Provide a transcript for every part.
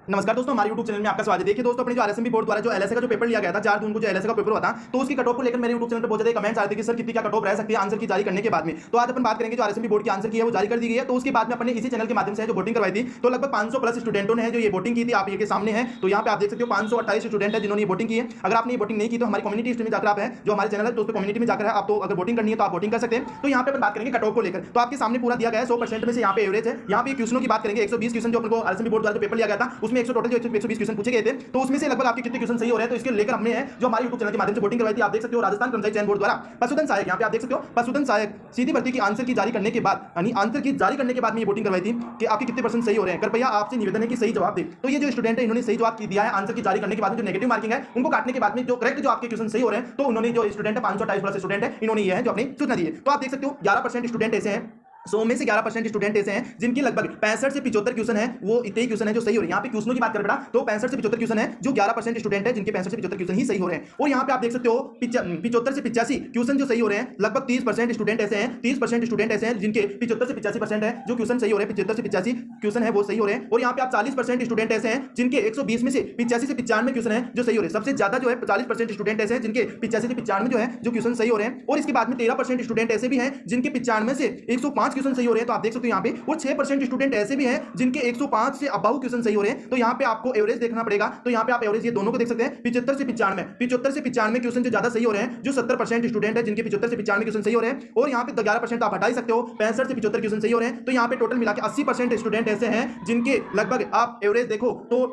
नमस्कार दोस्तों, हमारे YouTube चैनल में आपका स्वागत है। देखिए दोस्तों, अपने जो आरएसएमबी बोर्ड द्वारा जो एलएसए का जो पेपर लिया गया था 4 जून को, जो एलएसए का पेपर हुआ था, तो उसकी कट ऑफ को लेकर मेरे YouTube चैनल पे बहुत ज्यादा कमेंट्स आए थे कि सर कितनी क्या कट ऑफ रह सकती है आंसर की जारी करने के बाद में। तो आज अपन बात करेंगे जो आरएसएमबी बोर्ड की आंसर की है वो जारी कर दी गई है। तो उसके बाद में अपने इसी चैनल के माध्यम से जो वोटिंग करवाई थी, तो लगभग 500 प्लस स्टूडेंटों ने जो ये वोटिंग की थी, आप ये के सामने है। तो यहाँ पे आप देख सकते हो 528 स्टूडेंट है जिन्होंने वोटिंग की है। अगर आपने वोटिंग नहीं की तो हमारी कम्युनिटी में जाकर आप है जो हमारे चैनल है तो उस कम्युनिटी में जाकर आप तो अगर वोटिंग करनी है तो आप वोटिंग कर सकते हैं। तो यहाँ पे अपन बात करेंगे कट ऑफ को लेकर, तो आपके सामने पूरा दिया गया है 100% में से यहाँ पे एवरेज है। यहाँ पे क्वेश्चनों की बात करेंगे 120 क्वेश्चन जो अपन को आरएसएमबी बोर्ड द्वारा जो पेपर लिया गया था उसमें 100 टोटल जो 120 क्वेश्चन पूछे गए थे, तो उसमें से लगभग आपके कितने क्वेश्चन सही हो रहे हैं। तो इसके लेकर हमने है जो हमारे YouTube चैनल के माध्यम से वोटिंग करवाई थी, आप देख सकते हो राजस्थान कर्मचारी चयन बोर्ड द्वारा पशुधन सहायक, यहाँ पे आप देख सकते हो पशुधन सहायक सीधी भर्ती की आंसर की जारी करने के बाद, यानी आंसर की जारी करने के बाद में ये वोटिंग करवाई थी कि आपके कितने परसेंट सही हो रहे हैं। कृपया आपसे निवेदन है कि सही जवाब दे। तो ये जो स्टूडेंट है इन्होंने सही जवाब दिया है आंसर की जारी करने के बाद में, जो नेगेटिव मार्किंग है उनको काटने के बाद में जो करेक्ट जो आपके क्वेश्चन सही हो रहे हैं, तो उन्होंने जो स्टूडेंट है 528 प्लस स्टूडेंट है इन्होंने ये है जो अपनी सूचना दी है। तो आप देख सकते हो 11% स्टूडेंट ऐसे हैं, 100 में से 11% स्टूडेंट ऐसे हैं जिनकी लगभग 65 से 75 क्वेश्चन है वो इतने क्वेश्चन है जो सही हो रहे हैं। यहाँ पे क्वेश्चनों की बात करें बेटा तो 65 से 75 क्वेश्चन है जो 11% स्टूडेंट है जिनके 65 से 75 क्वेश्चन ही सही हो रहे हैं। और यहाँ पे आप देख सकते हो 75 से 85 क्वेश्चन जो सही हो रहे हैं, लगभग 30% स्टूडेंट ऐसे हैं, 30% स्टूडेंट ऐसे हैं जिनके 75 से 85% है जो क्वेश्चन सही हो रहे हैं, 75 से 85 क्वेश्चन है वो सही हो रहे हैं। और यहाँ पे आप 40% स्टूडेंट ऐसे हैं जिनके 120 में से 85 से 95 क्वेश्चन है जो सही हो रहे हैं। सबसे ज्यादा जो है 40% स्टूडेंट ऐसे हैं जिनके 85 से 95 जो है जो क्वेश्चन सही हो रहे हैं। और इसके बाद में 13% स्टूडेंट ऐसे भी हैं जिनके 95 से 105 क्वेश्चन सही हो रहे हैं। तो आप तो यहाँ पे वो 6% स्टूडेंट ऐसे भी हैं जिनके 105 से अबाउ क्वेश्चन सही हो रहे हैं। तो यहाँ पे आपको एवरेज देखना पड़ेगा। तो यहाँ पे आप एवरेज ये दोनों को देख सकते हैं 75 से 95 क्वेश्चन जो ज्यादा सही हो रहे हैं, जो 70% स्टूडेंट है जिनके 75 से 95 क्वेश्न सही हो रहे हैं। और यहाँ पे 11% आप हटा ही सकते हो, 65 से 75 क्वेश्चन सही हो रहे हैं। तो यहाँ पे टोटल मिला के 80% स्टूडेंट ऐसे हैं जिनके लगभग आप एवरेज देखो तो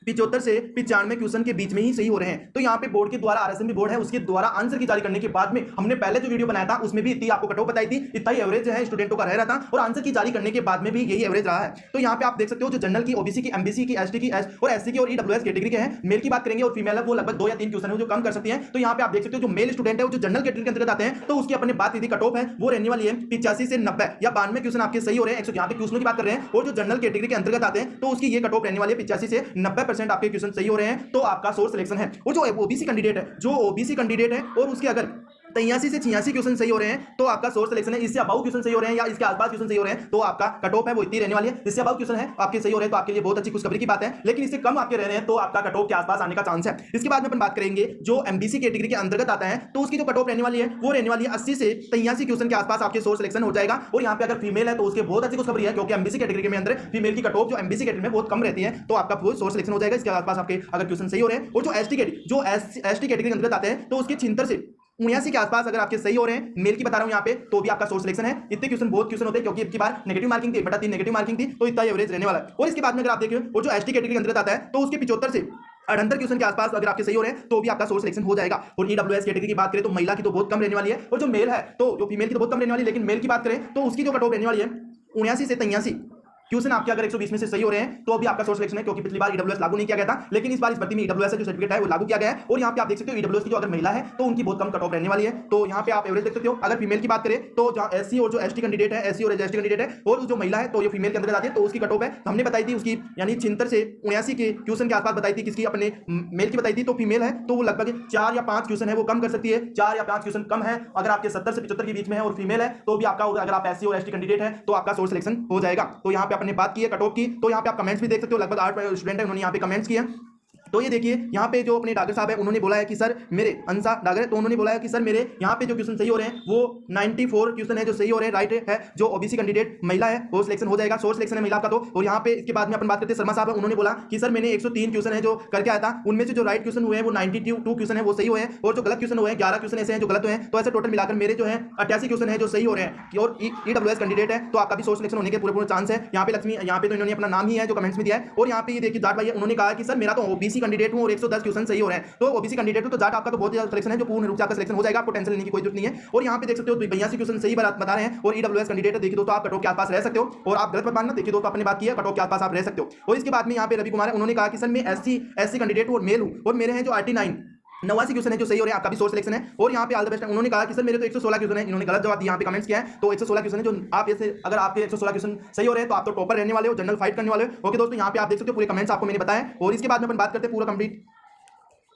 75 से 95 क्वेश्चन के बीच में ही सही हो रहे हैं। तो यहाँ पे बोर्ड के द्वारा आरएसएमबी बोर्ड है उसके द्वारा आंसर की जारी करने के बाद में हमने पहले जो वीडियो बनाया था उसमें भी इतनी आपको कट ऑफ बताई थी, इतना ही एवरेज है स्टूडेंटों का रह रहा था और आंसर की जारी करने के बाद में भी यही एवरेज रहा है। तो यहाँ पे आप देख सकते हो जो जनरल की, ओबीसी की, एमबीसी की, एसटी की, एस और एससी की और ईडब्ल्यूएस कैटेगरी के हैं, मेल की बात करेंगे और फीमेल है वो लगभग 2 या 3 क्वेश्चन है जो कम कर सकती है। तो यहाँ पे आप देख सकते हो जो मेल स्टूडेंट है वो जो जनरल कैटेगरी के अंतर्गत आते हैं तो उसकी अपने बात कट ऑफ है वो रहने वाली है 85 से 90 या 92 क्वेश्चन आपके सही हो रहे हैं। 100 यहाँ पे क्वेश्चन की बात कर रहे हैं और जो जनरल कैटेगरी के अंतर्गत आते हैं तो उसकी ये कट ऑफ रहने वाली है 85 से 90% आपके क्वेश्चन सही हो रहे हैं। तो आपका सोर्स सिलेक्शन है। वो जो ओबीसी कैंडिडेट है, जो ओबीसी कैंडिडेट है और उसके अगर 83 से 86 क्वेश्चन सही हो रहे हैं तो आपका सोर्स सिलेक्शन है। इससे अबाउ क्वेश्चन सही हो रहे हैं या इसके आसपास क्वेश्चन सही हो रहे हैं तो आपका कट ऑफ है वो इतनी रहने वाली है। इससे अबाउ क्वेश्चन है आपके सही हो रहे हैं तो आपके लिए बहुत अच्छी खुशखबरी की बात है, लेकिन इससे कम आपके रह रहे हैं तो आपका कट ऑफ के आसपास आने का चांस है। इसके बाद में अपन बात करेंगे जो एमबीसी कैटेगरी के अंतर्गत आता है तो उसकी जो कट ऑफ रहने वाली है वो रहने वाली है 80 से 83 क्वेश्चन के आसपास आपके सोर्स सिलेक्शन हो जाएगा। और यहाँ पे अगर फीमेल है तो उसके बहुत अच्छी खुशखबरी है क्योंकि एमबीसी कैटेगरी में अंदर फीमेल की कट ऑफ जो एमबीसी कैटेगरी में बहुत कम रहती है तो आपका सोर्स सिलेक्शन हो जाएगा इसके आसपास आपके अगर क्वेश्चन सही हो रहे हैं। और जो एसटी कैटेगरी के अंतर्गत आते हैं तो उसके 76 से 79 के आसपास अगर आपके सही हो रहे हैं, मेल की बता रहा हूं यहाँ पे, तो भी आपका सोर्स सिलेक्शन है। इतने क्वेश्चन बहुत क्वेश्चन होते हैं क्योंकि इतनी बार नेगेटिव मार्किंग थी, बटा 3 नेगेटिव मार्किंग थी तो इतना एवरेज रहने वाला है। और इसके बाद में अगर आप देखिए वो जो एसटी कैटेगरी के अंतर्गत आता है तो उसके 75 से 78 क्वेश्चन के आसपास अगर आपके सही हो रहे हैं तो भी आपका सोर्स सिलेक्शन हो जाएगा। और ईडब्ल्यूएस कैटेगरी की बात करें तो महिला की तो बहुत कम रहने वाली है और जो मेल है तो जो फीमेल की तो बहुत कम रहने वाली है, लेकिन मेल की बात करें तो उसकी जो कट ऑफ रहने वाली है 79 से 83 क्वेश्चन आपके अगर 120 में से सही हो रहे हैं तो अभी आपका सोर्स सिलेक्शन है क्योंकि पिछली बार ईडब्ल्यूएस लागू नहीं किया गया था, लेकिन इस बार इस भर्ती में ईडब्ल्यूएस जो सर्टिफिकेट है वो लागू किया गया है। और यहाँ पे आप देख सकते हो ईडब्ल्यूएस की जो अगर महिला है तो उनकी बहुत कम कट ऑफ रहने वाली है। तो यहाँ पे आप एवरेज देख सकते हो। अगर फीमेल की बात करें तो एससी और जो एसटी कैंडिडेट है, एससी और एसटी कैंडिडेट है और जो महिला है तो ये फीमेल के अंदर आती है तो उसकी कट ऑफ है हमने बताई थी उसकी यानी 76 से 79 के क्वेश्चन के आसपास बताई थी, किसकी अपने मेल की बताई थी। तो फीमेल है तो वो लगभग 4 या 5 क्वेश्चन है वो कम कर सकती है, 4 या 5 क्वेश्चन कम है अगर आपके 70 से 75 के बीच में है और फीमेल है तो भी आपका, अगर आप एससी और एसटी कैंडिडेट है तो आपका सोर्स सिलेक्शन हो जाएगा। तो यहाँ पे अपने बात की है कट ऑफ की। तो यहाँ पे आप कमेंट्स भी देख सकते हो, लगभग 8 स्टूडेंट है उन्होंने यहाँ पे कमेंट्स किए। तो ये देखिए यहाँ पे जो अपने डागर साहब है उन्होंने बोला है कि सर मेरे अंसा डागर है तो उन्होंने बोला है कि सर मेरे यहाँ पे जो क्वेश्चन सही हो रहे हैं वो 94 क्वेश्चन है जो सही हो रहे हैं, राइट है। जो ओबीसी कैंडिडेट महिला है वो सिलेक्शन हो जाएगा, सोर्स सिलेक्शन है महिला का। तो और यहाँ पे इसके बाद में अपन बात करते हैं शर्मा साहब है, उन्होंने बोला कि सर मैंने 103 क्वेश्चन है जो करके आया था उनमें से जो राइट क्वेश्चन हुए हैं वो 92 क्वेश्चन है वो सही हुए हैं और जो गलत क्वेश्चन हुए हैं 11 क्वेश्चन ऐसे हैं जो गलत हुए हैं। तो ऐसे टोटल मिलाकर मेरे जो है 88 क्वेश्चन है जो सही हो रहे हैं। और ईडब्ल्यूएस कैंडिडेट है तो आपका भी सोर्स सिलेक्शन होने के पूरे चांस है। यहाँ पे लक्ष्मी, यहाँ पे तो इन्होंने अपना नाम ही है जो कमेंट्स में दिया है। और यहाँ पे ये देखिए जाट भाई है, उन्होंने कहा कि सर मेरा तो ओबीसी कैंडिडेट हूँ और 110 क्वेश्चन सही हो रहे हैं। तो ओबीसी कैंडिडेट तो जाट आपका तो बहुत ज्यादा सिलेक्शन है जो पूर्ण रूप से आपका सिलेक्शन हो जाएगा, आपको टेंशन लेने की कोई जरूरत नहीं है। और यहाँ पे देख सकते हो 82 क्वेश्चन सही बता रहे हैं और ईडब्ल्यूएस कैंडिडेट देखिए दोस्तों आप कट ऑफ के आसपास रह सकते हो और आप गलत मत मानना। देखिए दोस्तों अपने बात की है, कट ऑफ के आसपास आप रह सकते हो। और इसके बाद में यहाँ पे रवि कुमार है, उन्होंने कहा कि सर मैं एससी कैंडिडेट हूँ और मेल हूँ और मेरे हैं जो 89 क्वेश्चन है जो सही हो रहे हैं, आपका भी सोर्स सिलेक्शन है। और यहाँ पे ऑल द बेस्ट है, उन्होंने कहा कि सर मेरे तो 116 क्वेश्चन है, इन्होंने गलत जवाब दिया, यहाँ पे कमेंट्स किया है। तो 116 क्वेश्चन है जो आप ऐसे, अगर आपके 116 क्वेश्चन सही हो रहे हैं तो आप तो टॉपर रहने वाले हो, जनरल फाइट करने वाले हो। ओके दोस्तों यहाँ पे आप देख सकते हो पूरे कमेंट्स आपको मैंने बताया। और इसके बाद में अपन बात करते हैं पूरा कंप्लीट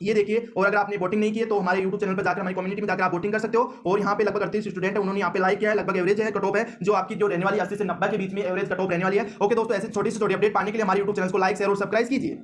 ये देखिए। और अगर आपने वोटिंग नहीं की है तो हमारे YouTube चैनल पर जाकर हमारी कम्युनिटी में जाकर आप वोटिंग कर सकते हो। और यहाँ पे लगभग 38 स्टूडेंट है, उन्होंने यहाँ पे लाइक किया है। लगभग एवरेज है, कट ऑफ है जो आपकी जो रहने वाली 80 से 90 के बीच में एवरेज कट ऑफ रहने वाली है। ओके दोस्तों, ऐसी छोटी से छोटी अपडेट पाने के लिए हमारे YouTube चैनल को लाइक शेयर और सब्सक्राइब कीजिए।